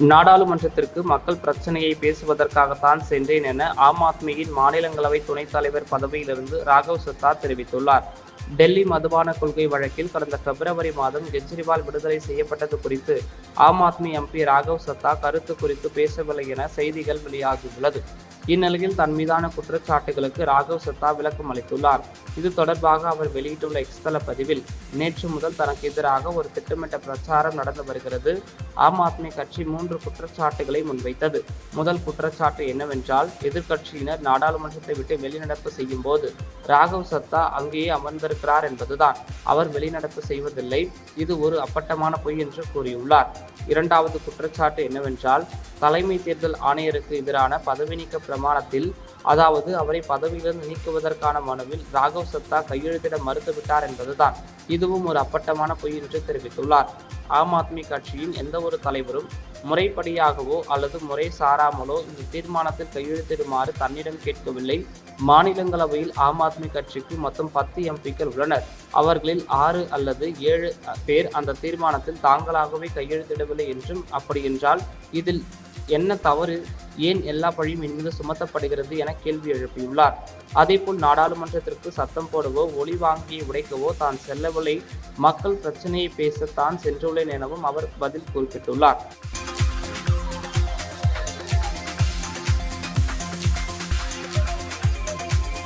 நாடாளுமன்றத்திற்கு மக்கள் பிரச்சனையை பேசுவதற்காகத்தான் சென்றேன் என ஆம் ஆத்மியின் மாநிலங்களவை துணைத் தலைவர் பதவியிலிருந்து ராகவ் சத்தா தெரிவித்துள்ளார். டெல்லி மதுபான கொள்கை வழக்கில் கடந்த பிப்ரவரி மாதம் கெஜ்ரிவால் விடுதலை செய்யப்பட்டது குறித்து ஆம் ஆத்மி எம்பி ராகவ் சத்தா கருத்து குறித்து பேசவில்லை என செய்திகள் வெளியாகியுள்ளது. இந்நிலையில் தன் மீதான குற்றச்சாட்டுகளுக்கு ராகவ் சத்தா விளக்கம் அளித்துள்ளார். இது தொடர்பாக அவர் வெளியிட்டுள்ள எக்ஸ் தள பதிவில், நேற்று முதல் தனக்கு எதிராக ஒரு திட்டமிட்ட பிரச்சாரம் நடந்து வருகிறது. ஆம் ஆத்மி கட்சி 3 குற்றச்சாட்டுகளை முன்வைத்தது. முதல் குற்றச்சாட்டு என்னவென்றால், எதிர்க்கட்சியினர் நாடாளுமன்றத்தை விட்டு வெளிநடப்பு செய்யும் போது ராகவ் சத்தா அங்கேயே அமர்ந்திருக்கிறார் என்பதுதான். அவர் வெளிநடப்பு செய்வதில்லை. இது ஒரு அப்பட்டமான பொய் என்று கூறியுள்ளார். இரண்டாவது குற்றச்சாட்டு என்னவென்றால், தலைமை தேர்தல் ஆணையருக்கு எதிரான பதவி நீக்க பிரமாணத்தில், அதாவது அவரை பதவியிலிருந்து நீக்குவதற்கான மனுவில் ராகவ் சத்தா கையெழுத்திட மறுத்துவிட்டார் என்பதுதான். இதுவும் ஒரு அப்பட்டமான பொய் என்று தெரிவித்துள்ளார். ஆம் ஆத்மி கட்சியின் எந்த ஒரு தலைவரும் முறைப்படியாகவோ அல்லது முறை சாராமலோ இந்த தீர்மானத்தில் கையெழுத்திடுமாறு தன்னிடம் கேட்கவில்லை. மாநிலங்களவையில் ஆம் ஆத்மி கட்சிக்கு மொத்தம் 10 எம்பிக்கள் உள்ளனர். அவர்களில் 6 அல்லது 7 பேர் அந்த தீர்மானத்தில் தாங்களாகவே கையெழுத்திடவில்லை என்றும், அப்படியென்றால் இதில் என்ன தவறு, ஏன் எல்லா பழியும் என் மீது சுமத்தப்படுகிறது என கேள்வி எழுப்பியுள்ளார். அதேபோல் நாடாளுமன்றத்திற்கு சத்தம் போடவோ ஒலி வாங்கியை உடைக்கவோ தான் செல்லவில்லை, மக்கள் பிரச்சனையை பேச தான் சென்றுள்ளேன் எனவும் அவர் பதில் குறிப்பிட்டுள்ளார்.